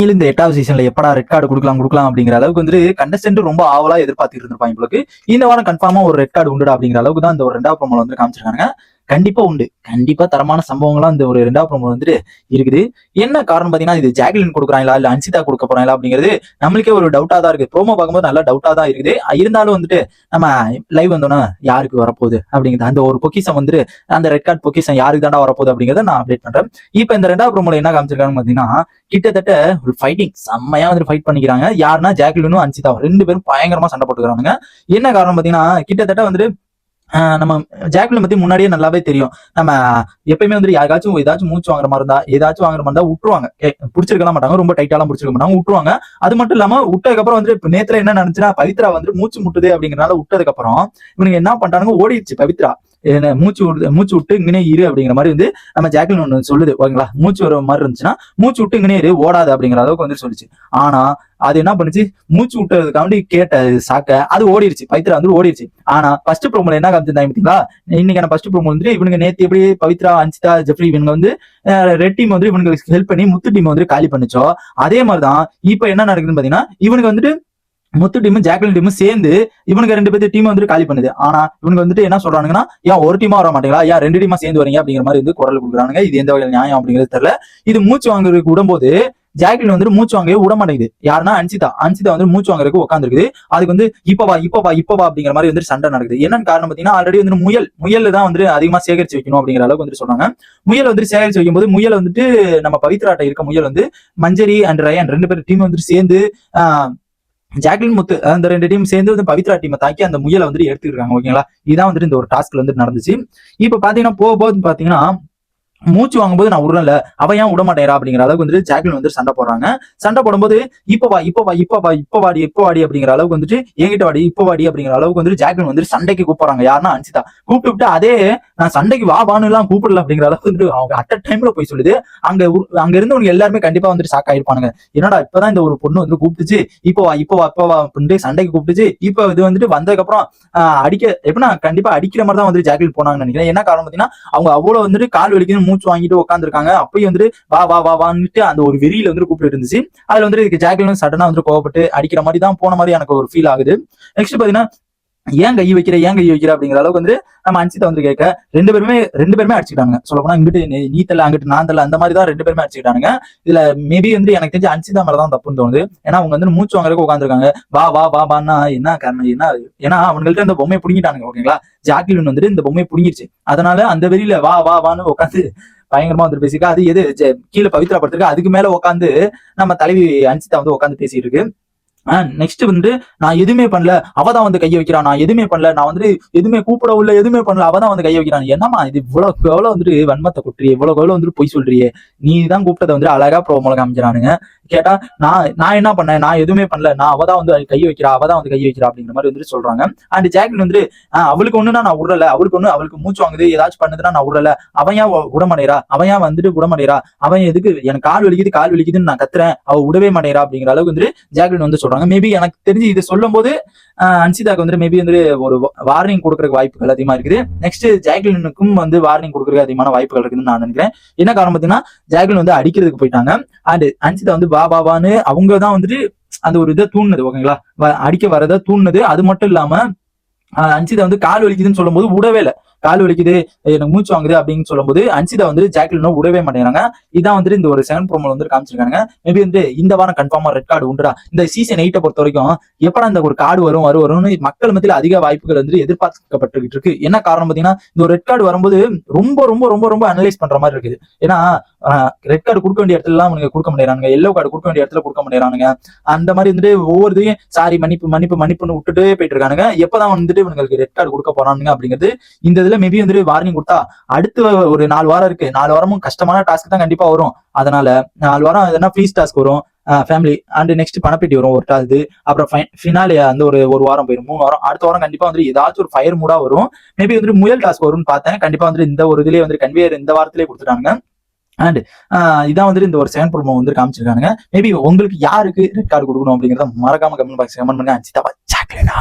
இந்த 8வது சீசன்ல எப்படா ரெட் கார்டு கொடுக்கலாம் அப்படிங்கிற அளவுக்கு வந்து கண்டஸ்டன்ட் ரொம்ப ஆவலா எதிர்பார்த்துட்டு இருந்திருப்பாங்க. உங்களுக்கு இந்த வாரம் கன்ஃபார்மா ஒரு ரெட் கார்டு உண்டுடா அப்படிங்கிற அளவுக்கு தான் இந்த ஒரு 2வது ப்ரோமோல வந்து காமிச்சிருக்காங்க. கண்டிப்பா உண்டு. கண்டிப்பா தரமான சம்பவங்கள்லாம் இந்த ஒரு 2வது ப்ரோமோ வந்துட்டு இருக்குது. என்ன காரணம் பாத்தீங்கன்னா, இது ஜாக்லின் கொடுக்குறாங்களா இல்ல அன்சிதா கொடுக்க போறாங்களா அப்படிங்கிறது நம்மளுக்கே ஒரு டவுட்டா தான் இருக்கு. ப்ரோமோ பார்க்கும்போது நல்லா டவுட்டா தான் இருக்குது. இருந்தாலும் வந்துட்டு நம்ம லைவ் வந்தோம்னா யாருக்கு வரப்போகுது அப்படிங்கிறது அந்த ஒரு பொக்கிஷம் வந்துட்டு அந்த ரெட் கார்டு பொக்கிஷம் யாருக்கு தாண்டா வரப்போகுது அப்படிங்கிறத நான் அப்டேட் பண்றேன். இப்ப இந்த 2வது ப்ரோமோல என்ன காமிச்சிருக்காங்க பாத்தீங்கன்னா, கிட்டத்தட்ட ஒரு ஃபைட்டிங் செம்மையா வந்து ஃபைட் பண்ணிக்கிறாங்க. யாருன்னா ஜாக்லினும் அன்சிதாவும் 2 பேரும் பயங்கரமா சண்டை போட்டுக்கிறாங்க. என்ன காரணம் பாத்தீங்கன்னா, கிட்டத்தட்ட வந்துட்டு நம்ம ஜாக்லின் பத்தி முன்னாடியே நல்லாவே தெரியும். நம்ம எப்பயுமே வந்து ஏதாச்சும் மூச்சு வாங்குற மாதிரி இருந்தா விட்டுருவாங்க. புடிச்சிருக்க மாட்டாங்க, ரொம்ப டைட்டாலாம் புடிச்சிருக்க மாட்டாங்க, விட்டுருவாங்க. அது மட்டும் இல்லாம விட்டதுக்கு அப்புறம் வந்து இப்ப நேத்துல என்ன நினைச்சுன்னா, பவித்ரா வந்து மூச்சு முட்டுது அப்படிங்கறனால விட்டதுக்கு அப்புறம் இவனுங்க என்ன பண்றானுங்க, ஓடிடுச்சு பவித்ரா. மூச்சு விட்டு இங்கனே இரு அப்படிங்கிற மாதிரி வந்து நம்ம ஜாக்லின் ஒண்ணு சொல்லுது. ஓகேங்களா, மூச்சு வர மாதிரி இருந்துச்சுன்னா மூச்சு விட்டு இங்கனே இரு, ஓடாது அப்படிங்கிற அளவுக்கு வந்து சொல்லிச்சு. ஆனா அது என்ன பண்ணுச்சு, மூச்சு விட்டதுக்காண்டி கேட்ட சாக்க அது ஓடிடுச்சு, பவித்ரா வந்து ஓடிடுச்சு. ஆனா ஃபர்ஸ்ட் ப்ரோமோல என்ன காமிச்சிருந்தாங்க பாத்தீங்களா, இன்னைக்கான ஃபர்ஸ்ட் ப்ரோமோ வந்து இவனுங்க நேத்து எப்படி பவித்ரா, அன்சிதா, ஜெஃப்ரி இவங்க வந்து ரெட் டீம் வந்து இவங்களுக்கு ஹெல்ப் பண்ணி முத்து டீம் வந்து காலி பண்ணுச்சோ, அதே மாதிரிதான் இப்ப என்ன நடக்குதுன்னு பாத்தீங்கன்னா, இவனுக்கு வந்துட்டு முத்து டீமும் ஜாக்லின் டீமும் சேர்ந்து இவனுக்கு 2 பேர் டீம் வந்துட்டு காலி பண்ணுது. ஆனா இவனுக்கு வந்துட்டு என்ன சொல்றானுங்கன்னா, ஏன் ஒரு டீமா வர மாட்டீங்களா, ஏன் 2 டீமா சேர்ந்து வரீங்க அப்படிங்கிற மாதிரி வந்து குரல் கொடுக்குறானுங்க. இது எந்த வகையில் நியாயம் அப்படிங்கிறது தெரியல. இது மூச்சு வாங்குறதுக்கு விடும்போது ஜாக்லின் வந்து மூச்சு வாங்கவே விட மாட்டேங்குது. யாருன்னா அன்சிதா வந்து மூச்சு வாங்குறதுக்கு உட்காந்துருக்குது. அதுக்கு வந்து இப்ப வா அப்படிங்கிற மாதிரி வந்து சண்டை நடக்குது. என்னன்னு காரணம் பாத்தீங்கன்னா, ஆல்ரெடி வந்து முயல் தான் வந்து அதிகமா சேகரிச்சு வைக்கணும் அப்படிங்கிற அளவுக்கு வந்து சொன்னாங்க. முயல் வந்து சேகரிச்சு வைக்கும் போது முயல் வந்துட்டு நம்ம பவித்ராட்ட இருக்க முயல் வந்து மஞ்சரி அண்ட் ரயன் 2 பேர் டீம் வந்துட்டு சேர்ந்து ஜாக்லின் முத்து அந்த 2 டீம் சேர்ந்து வந்து பவித்ரா டீமை தாக்கி அந்த முயலை வந்துட்டு எடுத்துருக்காங்க. ஓகேங்களா, இதான் வந்துட்டு இந்த ஒரு டாஸ்க்ல வந்து நடந்துச்சு. இப்ப பாத்தீங்கன்னா போகும்போது பாத்தீங்கன்னா மூச்சு வாங்கும்போது நான் விடுறேன்ல, அவ ஏன் விட மாட்டேறா அப்படிங்கிற அளவுக்கு வந்து ஜாக்லின் வந்து சண்டை போடுறாங்க. சண்டை போடும்போது இப்ப வாடி அப்படிங்கிற அளவுக்கு வந்துட்டு என்கிட்ட வாடி இப்ப வாடி அப்படிங்கிற அளவுக்கு வந்து ஜாக்லின் வந்து சண்டைக்கு கூப்பிடுறாங்க. யாருன்னா அன்சிதா கூப்பிட்டு விட்டு அதே நான் சண்டைக்கு வான்னு எல்லாம் கூப்பிடல அப்படிங்கிற அளவுக்கு வந்து அவங்க அட் டைம்ல போய் சொல்லுது. அங்க இருந்தவங்க எல்லாருமே கண்டிப்பா வந்துட்டு ஷாக் ஆயிருப்பானுங்க. என்னடா இப்பதான் இந்த ஒரு பொண்ணு வந்து கூப்பிட்டுச்சு, இப்ப வா அப்படின்ட்டு சண்டைக்கு கூப்பிட்டுச்சு. இப்ப இது வந்துட்டு வந்ததுக்கு அப்புறம் அடிக்க எப்படின்னா கண்டிப்பா அடிக்கிற மாதிரி தான் வந்து ஜாக்லின் போனாங்கன்னு நினைக்கிறேன். என்ன காரணம் பாத்தீங்கன்னா, அவங்க அவ்வளவு வந்துட்டு கால் வலிக்குன்னு மூச்சு வாங்கிட்டு உட்காந்துருக்காங்க. அப்பயும் வந்துட்டு வான்னுட்டு அந்த ஒரு வெறியில வந்து கூப்பிட்டு இருந்துச்சு. அதுல வந்துட்டு இதுக்கு ஜாக்லின் சடனா வந்து கோவப்பட்டு அடிக்கிற மாதிரி தான் போன மாதிரி எனக்கு ஒரு ஃபீல் ஆகுது. நெக்ஸ்ட் பாத்தீங்கன்னா, ஏன் கை வைக்கிற அப்படிங்கிற அளவுக்கு வந்து நம்ம அன்சிதா வந்து கேட்க ரெண்டு பேருமே அடிச்சுக்கிட்டாங்க. சொல்ல போனா இங்கிட்டு நீ தள்ள அங்கிட்டு நான் தள்ள அந்த மாதிரி தான் 2 பேருமே அடிச்சுக்கிட்டானுங்க. இதுல மேபி வந்து எனக்கு தெரிஞ்சு அன்சிதா மேலதான் தப்புன்னு தோணுது. ஏன்னா அவங்க வந்து மூச்சு வாங்குறதுக்கு உட்காந்துருக்காங்க. வான்னா என்ன காரணம், என்ன ஏன்னா அவங்கள்ட்ட அந்த பொம்மையை புடுங்கிட்டானுங்க. ஓகேங்களா, ஜாக்லின் வந்துட்டு இந்த பொம்மையை புடுங்கிருச்சு. அதனால அந்த வெறியில வான்னு உட்காந்து பயங்கரமா வந்து பேசிக்க. அது எது கீழே பவித்ரா படுத்திருக்கு, அதுக்கு மேல உட்காந்து நம்ம தலைவி அன்சிதா வந்து உட்காந்து பேசிட்டு இருக்கு. நெக்ஸ்ட் வந்து நான் எதுவுமே பண்ணல, அவதான் வந்து கையை வைக்கிறான், நான் எதுவுமே பண்ணல, நான் வந்து எதுவுமே கூப்பிடவும் இல்லை, எதுவுமே பண்ணல, அவதான் வந்து கையை வைக்கிறான். என்னமா இது இவ்வளவு வந்துட்டு வன்மத்தை கொட்டுறியே, இவ்வளவு வந்துட்டு பொய் சொல்றியே, நீ தான் கூப்பிட்டதை வந்து அழகா ப்ரோமோல காமிக்கிறானுங்க. கேட்டா நான் என்ன பண்ணேன், நான் எதுவுமே பண்ணல, நான் அவதான் வந்து கை வைக்கிறா அப்படிங்கிற மாதிரி வந்துட்டு சொல்றாங்க. அண்ட் ஜாக்லின் வந்து அவளுக்கு ஒண்ணுனா நான் விடல, அவளுக்கு மூச்சு வாங்குது ஏதாச்சும் பண்ணுதுன்னா நான் விடல, அவன் ஏன் விடமாட்டேறா, அவன் ஏன் வந்துட்டு விடமாட்டேறா, அவன் எதுக்கு எனக்கு கால் வலிக்குதுன்னு நான் கத்துறேன், அவ விடவே மாட்டேறா அப்படிங்கிற அளவுக்கு வந்து ஜாக்லின் வந்து சொல்றாங்க. மேபி எனக்கு தெரிஞ்சு இது சொல்லும் போது அன்சிதாக்கு வந்து மேபி வந்து ஒரு வார்னிங் கொடுக்கறதுக்கு வாய்ப்புகள் அதிகமா இருக்குது. நெக்ஸ்ட் ஜாக்லினுக்கும் வந்து வார்னிங் கொடுக்கறதுக்கு அதிகமான வாய்ப்புகள் இருக்குதுன்னு நான் நினைக்கிறேன். என்ன காரணம் பாத்தீங்கன்னா, ஜாக்லின் வந்து அடிக்கிறதுக்கு போயிட்டாங்க. அண்ட் அன்சிதா வந்து வான்னு அவங்க தான் வந்துட்டு அந்த ஒரு இதை தூண்டுனது. ஓகேங்களா, அடிக்க வரதை தூண்டுனது. அது மட்டும் இல்லாம அன்சிதா வந்து கால் வலிக்குதுன்னு சொல்லும் போது விடவே இல்லை. கால் வலிக்குது எனக்கு மூச்சு வாங்குது அப்படின்னு சொல்லும்போது அன்சிதா வந்து ஜாக்லினும் விடவே மாட்டேங்கிறாங்க. இதான் வந்துட்டு இந்த ஒரு 7 ப்ரோமோல வந்து காமிச்சிருக்காங்க. மேபி வந்து இந்த வாரம் கன்ஃபார்மா ரெட் கார்டு உண்டுடா. இந்த சீசன் 8 பொறுத்த வரைக்கும் எப்படா இந்த ஒரு கார்டு வரும்னு மக்கள் மத்தியில் அதிக வாய்ப்புகள் வந்து எதிர்பார்க்கப்பட்டு இருக்கு. என்ன காரணம் பாத்தீங்கன்னா, இந்த ஒரு ரெட் கார்டு வரும்போது ரொம்ப ரொம்ப ரொம்ப ரொம்ப அனலைஸ் பண்ற மாதிரி இருக்குது. ஏன்னா ரெட் கார்டு கொடுக்க வேண்டிய இடத்துல எல்லாம் கொடுக்க முடியறானுங்க, எல்லோ கார்டு கொடுக்க வேண்டிய இடத்துல கொடுக்க முடியறானுங்க. அந்த மாதிரி வந்துட்டு ஒவ்வொருத்தையும் சாரி மன்னிப்புன்னு விட்டுட்டே போயிட்டு இருக்கானுங்க. எப்பதான் வந்துட்டு இவங்களுக்கு ரெட் கார்டு கொடுக்க போறானுங்க அப்படிங்கிறது இந்த இதுல மேபி வந்து வார்னிங் கொடுத்தா அடுத்து ஒரு 4 வாரம் இருக்கு. 4 வாரமும் கஷ்டமான டாஸ்க் தான் கண்டிப்பா வரும். அதனால 4 வாரம் எதனா ஃப்ரீஸ் டாஸ்க் வரும், ஃபேமிலி அண்ட் நெக்ஸ்ட் பணப்பெட்டி வரும் ஒரு டாஸ்க். அப்புறம் ஃபினாலே அந்த ஒரு வாரம் போயிடும், 3 வாரம். அடுத்த வாரம் கண்டிப்பா வந்து ஏதாச்சும் ஒரு ஃபயர் மூடா வரும். மேபி வந்து முயல் டாஸ்க் வரும்னு பார்த்தேன். கண்டிப்பா வந்து இந்த ஒரு இதுலயே வந்து கன்வேயர் இந்த வாரத்திலேயே கொடுத்துட்டாங்க. அண்ட் இதான் வந்துட்டு இந்த ஒரு 7 ப்ரோமோ வந்து காமிச்சிருக்காங்க. மேபி உங்களுக்கு யாருக்கு ரெட் கார்டு கொடுக்கணும் அப்படிங்கறத மறக்காம கமெண்ட் பாக்ஸ் கமெண்ட் பண்ணுங்க. அன்சிதா ஜாக்லினா